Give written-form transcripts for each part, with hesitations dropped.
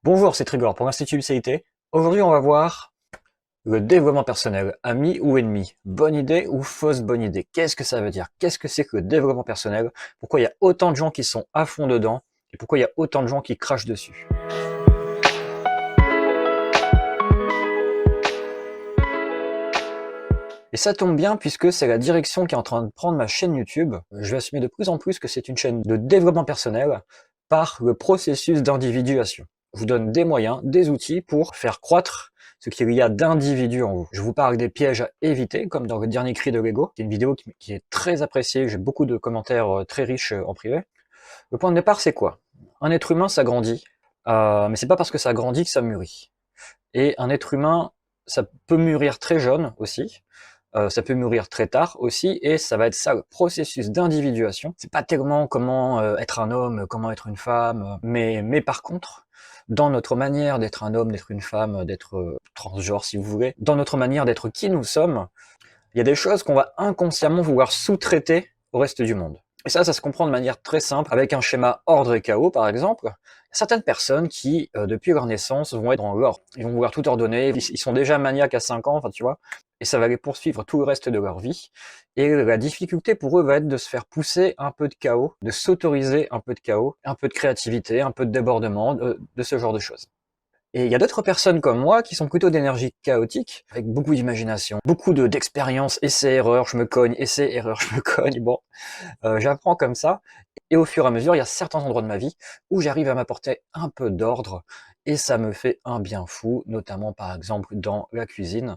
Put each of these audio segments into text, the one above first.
Bonjour, c'est Trigor pour l'Institut UCIT. Aujourd'hui, on va voir le développement personnel, ami ou ennemi, bonne idée ou fausse bonne idée. Qu'est-ce que ça veut dire? Qu'est-ce que c'est que le développement personnel? Pourquoi il y a autant de gens qui sont à fond dedans? Et pourquoi il y a autant de gens qui crachent dessus? Et ça tombe bien puisque c'est la direction qui est en train de prendre ma chaîne YouTube. Je vais assumer de plus en plus que c'est une chaîne de développement personnel par le processus d'individuation. Je vous donne des moyens, des outils pour faire croître ce qu'il y a d'individu en vous. Je vous parle des pièges à éviter, comme dans le dernier cri de l'ego. C'est une vidéo qui est très appréciée, j'ai beaucoup de commentaires très riches en privé. Le point de départ, c'est quoi? Un être humain, ça grandit, mais c'est pas parce que ça grandit que ça mûrit. Et un être humain, ça peut mûrir très jeune aussi, ça peut mûrir très tard aussi, et ça va être ça le processus d'individuation. C'est pas tellement comment être un homme, comment être une femme, mais par contre, dans notre manière d'être un homme, d'être une femme, d'être transgenre si vous voulez, dans notre manière d'être qui nous sommes, il y a des choses qu'on va inconsciemment vouloir sous-traiter au reste du monde. Et ça se comprend de manière très simple, avec un schéma ordre et chaos par exemple. Certaines personnes qui, depuis leur naissance, vont être dans l'ordre. Ils vont vouloir tout ordonner, ils sont déjà maniaques à 5 ans, enfin tu vois, et ça va les poursuivre tout le reste de leur vie. Et la difficulté pour eux va être de se faire pousser un peu de chaos, de s'autoriser un peu de chaos, un peu de créativité, un peu de débordement, de ce genre de choses. Et il y a d'autres personnes comme moi qui sont plutôt d'énergie chaotique, avec beaucoup d'imagination, beaucoup d'expérience, essai-erreur, je me cogne, essai-erreur, je me cogne, bon, j'apprends comme ça, et au fur et à mesure, il y a certains endroits de ma vie où j'arrive à m'apporter un peu d'ordre, et ça me fait un bien fou, notamment par exemple dans la cuisine.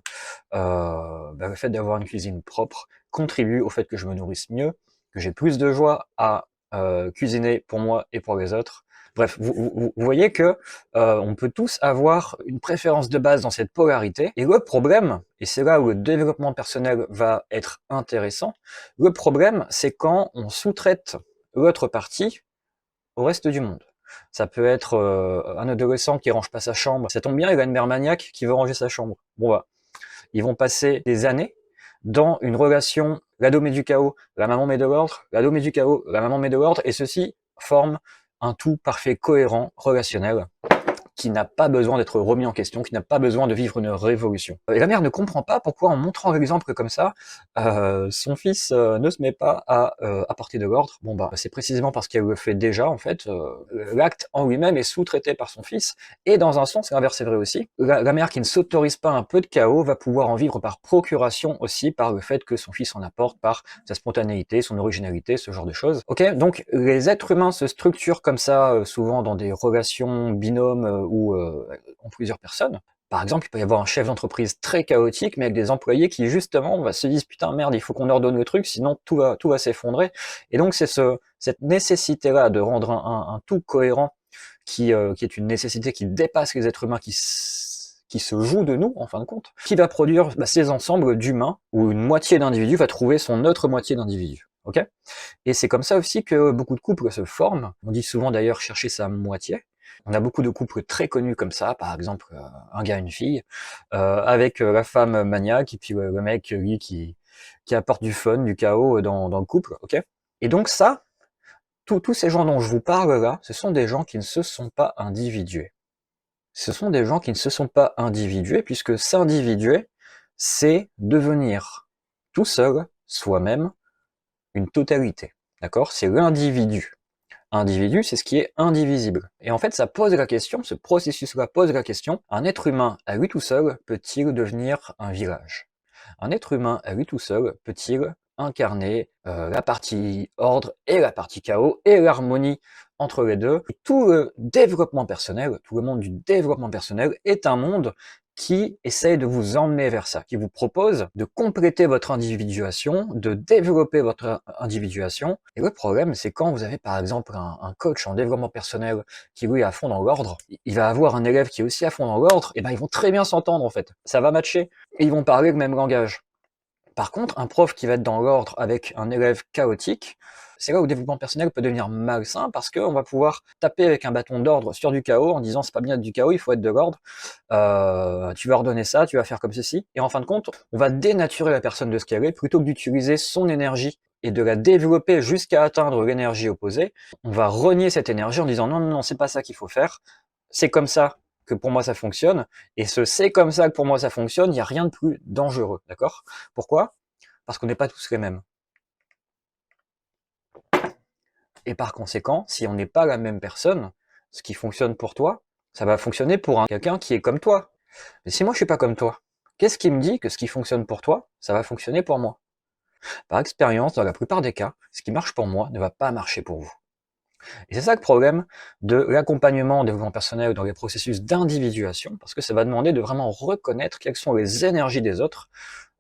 Le fait d'avoir une cuisine propre contribue au fait que je me nourrisse mieux, que j'ai plus de joie à cuisiner pour moi et pour les autres. Bref, vous voyez que on peut tous avoir une préférence de base dans cette polarité. Et le problème, et c'est là où le développement personnel va être intéressant, le problème, c'est quand on sous-traite l'autre partie au reste du monde. Ça peut être un adolescent qui range pas sa chambre. Ça tombe bien, il a une mère maniaque qui veut ranger sa chambre. Bon bah, ils vont passer des années dans une relation, l'ado met du chaos, la maman met de l'ordre, l'ado met du chaos, la maman met de l'ordre, et ceci forme un tout parfait cohérent relationnel qui n'a pas besoin d'être remis en question, qui n'a pas besoin de vivre une révolution. Et la mère ne comprend pas pourquoi, en montrant l'exemple comme ça, son fils ne se met pas à apporter de l'ordre. Bon bah, c'est précisément parce qu'elle le fait déjà, en fait. L'acte en lui-même est sous-traité par son fils, et dans un sens, l'inverse est vrai aussi. La mère qui ne s'autorise pas un peu de chaos va pouvoir en vivre par procuration aussi, par le fait que son fils en apporte, par sa spontanéité, son originalité, ce genre de choses. Ok, donc les êtres humains se structurent comme ça, souvent dans des relations binômes, ou en plusieurs personnes. Par exemple, il peut y avoir un chef d'entreprise très chaotique, mais avec des employés qui justement se disent putain merde, il faut qu'on ordonne le truc, sinon tout va s'effondrer. Et donc c'est cette nécessité-là de rendre un tout cohérent qui est une nécessité qui dépasse les êtres humains, qui se joue de nous, en fin de compte, qui va produire ces ensembles d'humains, où une moitié d'individu va trouver son autre moitié d'individu. Ok? Et c'est comme ça aussi que beaucoup de couples se forment. On dit souvent d'ailleurs chercher sa moitié. On a beaucoup de couples très connus comme ça, par exemple un gars, une fille, avec la femme maniaque et puis le mec, lui, qui apporte du fun, du chaos dans le couple, ok? Et donc ça, tous ces gens dont je vous parle là, ce sont des gens qui ne se sont pas individués. Ce sont des gens qui ne se sont pas individués, puisque s'individuer, c'est devenir tout seul, soi-même, une totalité. D'accord? C'est l'individu. Individu, c'est ce qui est indivisible. Et en fait, ça pose la question, ce processus-là pose la question, un être humain à lui tout seul peut-il devenir un village? Un être humain à lui tout seul peut-il incarner la partie ordre et la partie chaos et l'harmonie entre les deux? Et tout le développement personnel, tout le monde du développement personnel est un monde qui essaye de vous emmener vers ça, qui vous propose de compléter votre individuation, de développer votre individuation. Et le problème, c'est quand vous avez par exemple un coach en développement personnel qui lui est à fond dans l'ordre, il va avoir un élève qui est aussi à fond dans l'ordre, et ben ils vont très bien s'entendre en fait. Ça va matcher, et ils vont parler le même langage. Par contre, un prof qui va être dans l'ordre avec un élève chaotique, c'est là où le développement personnel peut devenir malsain, parce qu'on va pouvoir taper avec un bâton d'ordre sur du chaos en disant c'est pas bien d'être du chaos, il faut être de l'ordre, tu vas ordonner ça, tu vas faire comme ceci, et en fin de compte, on va dénaturer la personne de ce qu'elle est, plutôt que d'utiliser son énergie et de la développer jusqu'à atteindre l'énergie opposée. On va renier cette énergie en disant non, non, non, c'est pas ça qu'il faut faire, c'est comme ça que pour moi ça fonctionne, et ce c'est comme ça que pour moi ça fonctionne, il n'y a rien de plus dangereux, d'accord? Pourquoi? Parce qu'on n'est pas tous les mêmes. Et par conséquent, si on n'est pas la même personne, ce qui fonctionne pour toi, ça va fonctionner pour quelqu'un qui est comme toi. Mais si moi je suis pas comme toi, qu'est-ce qui me dit que ce qui fonctionne pour toi, ça va fonctionner pour moi? Par expérience, dans la plupart des cas, ce qui marche pour moi ne va pas marcher pour vous. Et c'est ça le problème de l'accompagnement au développement personnel dans les processus d'individuation, parce que ça va demander de vraiment reconnaître quelles sont les énergies des autres,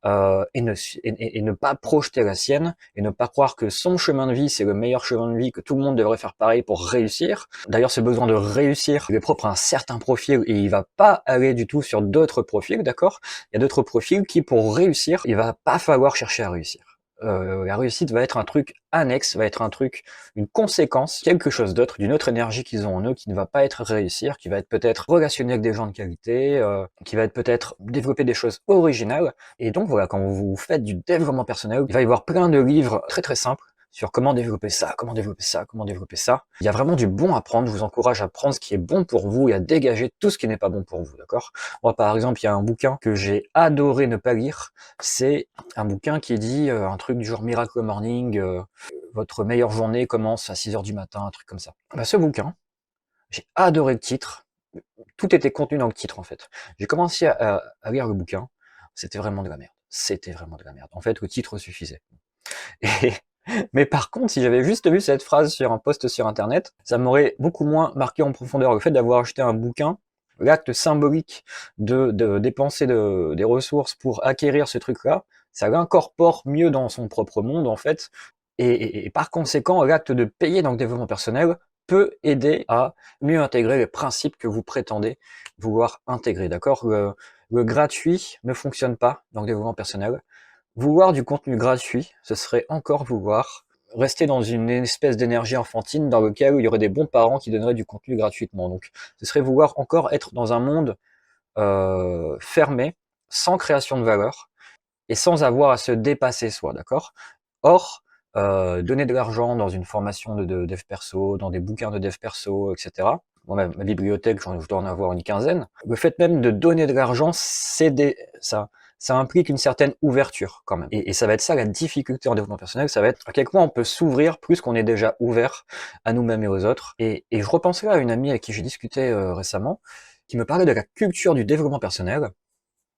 et ne pas projeter la sienne, et ne pas croire que son chemin de vie, c'est le meilleur chemin de vie, que tout le monde devrait faire pareil pour réussir. D'ailleurs, ce besoin de réussir, il est propre à un certain profil, et il va pas aller du tout sur d'autres profils, d'accord? Il y a d'autres profils qui, pour réussir, il va pas falloir chercher à réussir. La réussite va être un truc annexe, va être un truc, une conséquence, quelque chose d'autre, d'une autre énergie qu'ils ont en eux, qui ne va pas être réussir, qui va être peut-être relationner avec des gens de qualité, qui va être peut-être développer des choses originales. Et donc voilà, quand vous faites du développement personnel, il va y avoir plein de livres très très simples sur comment développer ça, comment développer ça, comment développer ça. Il y a vraiment du bon à prendre, je vous encourage à prendre ce qui est bon pour vous et à dégager tout ce qui n'est pas bon pour vous, d'accord? Moi par exemple, il y a un bouquin que j'ai adoré ne pas lire, c'est un bouquin qui dit un truc du genre Miracle Morning, votre meilleure journée commence à 6 heures du matin, un truc comme ça. Bah, ce bouquin, j'ai adoré le titre, tout était contenu dans le titre en fait. J'ai commencé à lire le bouquin, c'était vraiment de la merde. C'était vraiment de la merde. En fait, le titre suffisait. Et, mais par contre, si j'avais juste vu cette phrase sur un post sur internet, ça m'aurait beaucoup moins marqué en profondeur. Le fait d'avoir acheté un bouquin, l'acte symbolique de dépenser des ressources pour acquérir ce truc-là, ça l'incorpore mieux dans son propre monde en fait, et par conséquent, l'acte de payer dans le développement personnel peut aider à mieux intégrer les principes que vous prétendez vouloir intégrer, d'accord? Le gratuit ne fonctionne pas dans le développement personnel. Vouloir du contenu gratuit, ce serait encore vouloir rester dans une espèce d'énergie enfantine dans lequel il y aurait des bons parents qui donneraient du contenu gratuitement. Donc, ce serait vouloir encore être dans un monde fermé, sans création de valeur, et sans avoir à se dépasser soi, d'accord? Or, donner de l'argent dans une formation de dev perso, dans des bouquins de dev perso, etc. Moi, ma bibliothèque, je dois en avoir une quinzaine. Le fait même de donner de l'argent, ça implique une certaine ouverture quand même. Et ça va être ça la difficulté en développement personnel, ça va être à quel point on peut s'ouvrir plus qu'on est déjà ouvert à nous-mêmes et aux autres. Et je repensais là à une amie avec qui j'ai discuté récemment, qui me parlait de la culture du développement personnel,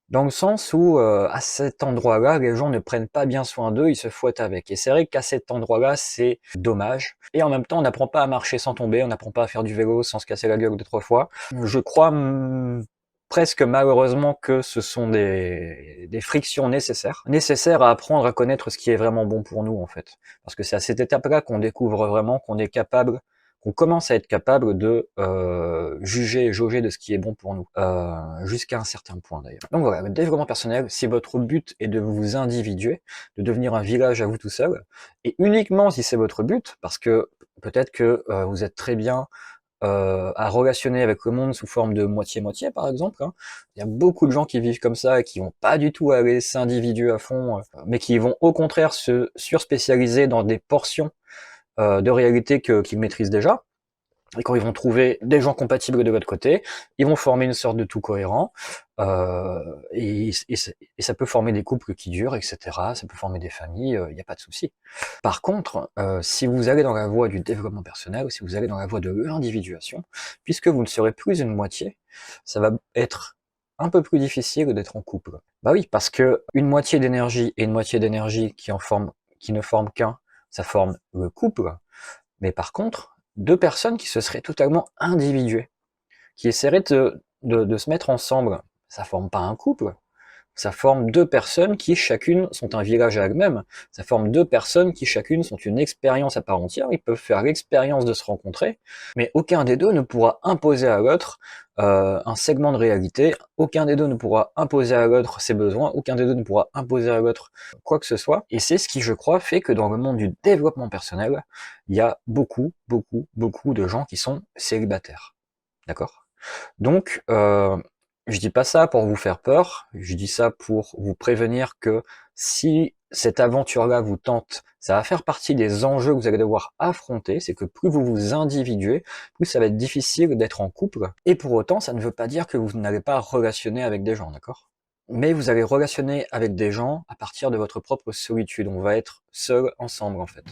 dans le sens où, à cet endroit-là, les gens ne prennent pas bien soin d'eux, ils se fouettent avec. Et c'est vrai qu'à cet endroit-là, c'est dommage. Et en même temps, on n'apprend pas à marcher sans tomber, on n'apprend pas à faire du vélo sans se casser la gueule 2-3 fois. Je crois presque malheureusement que ce sont des frictions nécessaires à apprendre à connaître ce qui est vraiment bon pour nous en fait. Parce que c'est à cette étape-là qu'on découvre vraiment qu'on est capable, qu'on commence à être capable de juger et jauger de ce qui est bon pour nous, jusqu'à un certain point d'ailleurs. Donc voilà, le développement personnel, si votre but est de vous individuer, de devenir un village à vous tout seul, et uniquement si c'est votre but, parce que peut-être que vous êtes très bien à relationner avec le monde sous forme de moitié-moitié par exemple, hein. Il y a beaucoup de gens qui vivent comme ça et qui vont pas du tout aller s'individuer à fond, mais qui vont au contraire se surspécialiser dans des portions de réalité qu'ils maîtrisent déjà. Et quand ils vont trouver des gens compatibles de votre côté, ils vont former une sorte de tout cohérent, et ça peut former des couples qui durent, etc. Ça peut former des familles, il n'y a pas de souci. Par contre, si vous allez dans la voie du développement personnel, ou si vous allez dans la voie de l'individuation, puisque vous ne serez plus une moitié, ça va être un peu plus difficile d'être en couple. Bah oui, parce que une moitié d'énergie et une moitié d'énergie qui ne forment qu'un, ça forme le couple. Mais par contre, deux personnes qui se seraient totalement individuées, qui essaieraient de se mettre ensemble, ça forme pas un couple, ça forme deux personnes qui chacune sont un village à elles-mêmes, ça forme deux personnes qui chacune sont une expérience à part entière, ils peuvent faire l'expérience de se rencontrer, mais aucun des deux ne pourra imposer à l'autre un segment de réalité, aucun des deux ne pourra imposer à l'autre ses besoins, aucun des deux ne pourra imposer à l'autre quoi que ce soit, et c'est ce qui, je crois, fait que dans le monde du développement personnel, il y a beaucoup de gens qui sont célibataires. D'accord? Donc, je dis pas ça pour vous faire peur, je dis ça pour vous prévenir que si cette aventure-là vous tente, ça va faire partie des enjeux que vous allez devoir affronter, c'est que plus vous vous individuez, plus ça va être difficile d'être en couple, et pour autant, ça ne veut pas dire que vous n'allez pas relationner avec des gens, d'accord? Mais vous allez relationner avec des gens à partir de votre propre solitude, on va être seul ensemble en fait.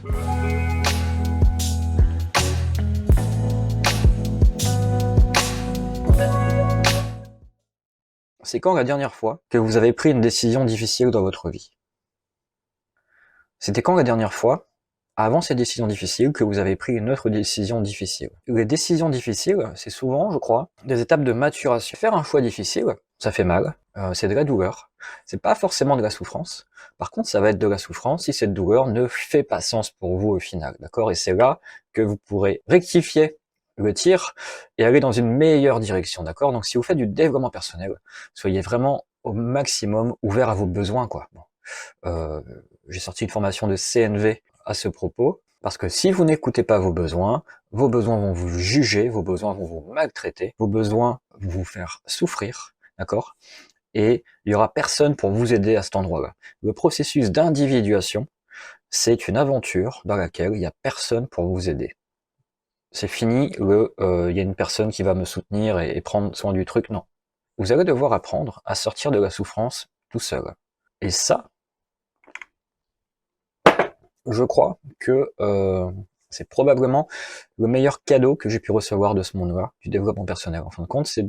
C'est quand la dernière fois que vous avez pris une décision difficile dans votre vie? C'était quand la dernière fois, avant ces décisions difficiles, que vous avez pris une autre décision difficile? Les décisions difficiles, c'est souvent, je crois, des étapes de maturation. Faire un choix difficile, ça fait mal, c'est de la douleur, c'est pas forcément de la souffrance. Par contre, ça va être de la souffrance si cette douleur ne fait pas sens pour vous au final, d'accord? Et c'est là que vous pourrez rectifier le tir et aller dans une meilleure direction, d'accord? Donc si vous faites du développement personnel, soyez vraiment au maximum ouvert à vos besoins, quoi. Bon. J'ai sorti une formation de CNV à ce propos, parce que si vous n'écoutez pas vos besoins vont vous juger, vos besoins vont vous maltraiter, vos besoins vont vous faire souffrir, d'accord? Et il y aura personne pour vous aider à cet endroit-là. Le processus d'individuation, c'est une aventure dans laquelle il n'y a personne pour vous aider. C'est fini, il y a une personne qui va me soutenir et prendre soin du truc, non. Vous allez devoir apprendre à sortir de la souffrance tout seul. Et ça, je crois que c'est probablement le meilleur cadeau que j'ai pu recevoir de ce monde-là, du développement personnel. En fin de compte, c'est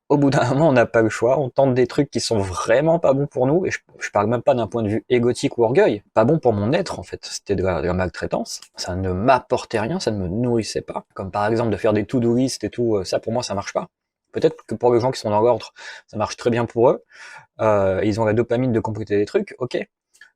au bout d'un moment, on n'a pas le choix, on tente des trucs qui sont vraiment pas bons pour nous, et je parle même pas d'un point de vue égotique ou orgueil, pas bon pour mon être en fait, c'était de la maltraitance, ça ne m'apportait rien, ça ne me nourrissait pas, comme par exemple de faire des to-do list et tout, ça pour moi ça marche pas. Peut-être que pour les gens qui sont dans l'ordre, ça marche très bien pour eux, ils ont la dopamine de compléter des trucs, ok.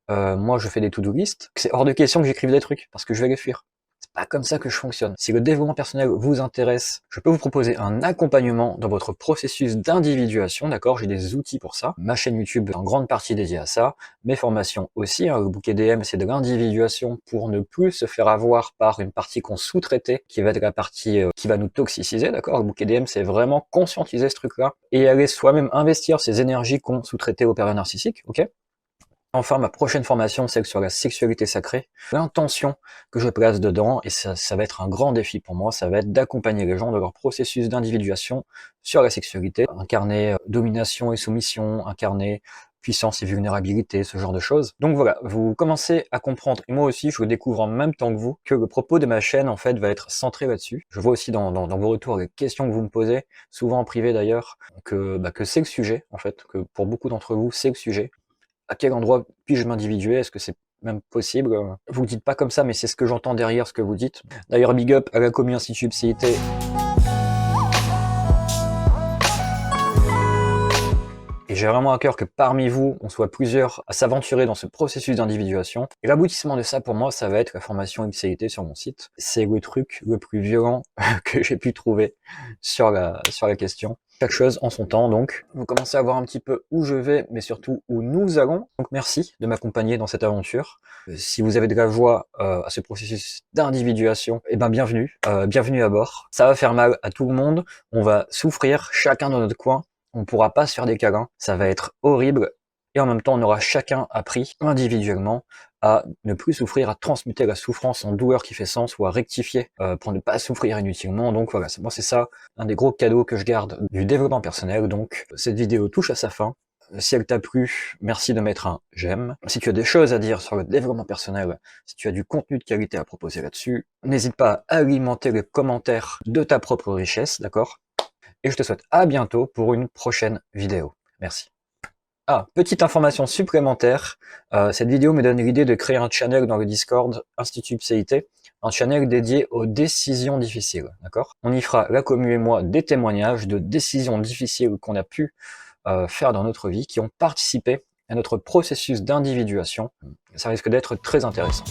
Moi je fais des to-do list, c'est hors de question que j'écrive des trucs, parce que je vais les fuir. C'est pas comme ça que je fonctionne. Si le développement personnel vous intéresse, je peux vous proposer un accompagnement dans votre processus d'individuation, d'accord? J'ai des outils pour ça. Ma chaîne YouTube est en grande partie dédiée à ça. Mes formations aussi, hein. Le bouquet DM, c'est de l'individuation pour ne plus se faire avoir par une partie qu'on sous-traitait, qui va être la partie qui va nous toxiciser, d'accord? Le bouquet DM, c'est vraiment conscientiser ce truc-là et aller soi-même investir ces énergies qu'on sous-traitait aux périodes narcissiques, ok? Enfin, ma prochaine formation, c'est sur la sexualité sacrée. L'intention que je place dedans, et ça va être un grand défi pour moi, ça va être d'accompagner les gens dans leur processus d'individuation sur la sexualité, incarner domination et soumission, incarner puissance et vulnérabilité, ce genre de choses. Donc voilà, vous commencez à comprendre, et moi aussi je le découvre en même temps que vous, que le propos de ma chaîne en fait va être centré là-dessus. Je vois aussi dans vos retours les questions que vous me posez, souvent en privé d'ailleurs, que c'est le sujet en fait, que pour beaucoup d'entre vous c'est le sujet. À quel endroit puis-je m'individuer? Est-ce que c'est même possible? Vous le dites pas comme ça, mais c'est ce que j'entends derrière ce que vous dites. D'ailleurs, big up à la commu Institut Psyché. Et j'ai vraiment à cœur que parmi vous, on soit plusieurs à s'aventurer dans ce processus d'individuation. Et l'aboutissement de ça, pour moi, ça va être la formation XCIT sur mon site. C'est le truc le plus violent que j'ai pu trouver sur la question. Chaque chose en son temps, donc. Vous commencez à voir un petit peu où je vais, mais surtout où nous allons. Donc merci de m'accompagner dans cette aventure. Si vous avez de la joie à ce processus d'individuation, eh ben bienvenue, bienvenue à bord. Ça va faire mal à tout le monde, on va souffrir chacun dans notre coin. On pourra pas se faire des câlins, ça va être horrible, et en même temps on aura chacun appris individuellement à ne plus souffrir, à transmuter la souffrance en douleur qui fait sens, ou à rectifier pour ne pas souffrir inutilement. Donc voilà, moi c'est ça, un des gros cadeaux que je garde du développement personnel. Donc cette vidéo touche à sa fin. Si elle t'a plu, merci de mettre un j'aime. Si tu as des choses à dire sur le développement personnel, si tu as du contenu de qualité à proposer là-dessus, n'hésite pas à alimenter les commentaires de ta propre richesse, d'accord? Et je te souhaite à bientôt pour une prochaine vidéo. Merci. Ah, petite information supplémentaire, cette vidéo me donne l'idée de créer un channel dans le Discord Institut Psyché, un channel dédié aux décisions difficiles, d'accord? On y fera, la commu et moi, des témoignages de décisions difficiles qu'on a pu faire dans notre vie, qui ont participé à notre processus d'individuation. Ça risque d'être très intéressant.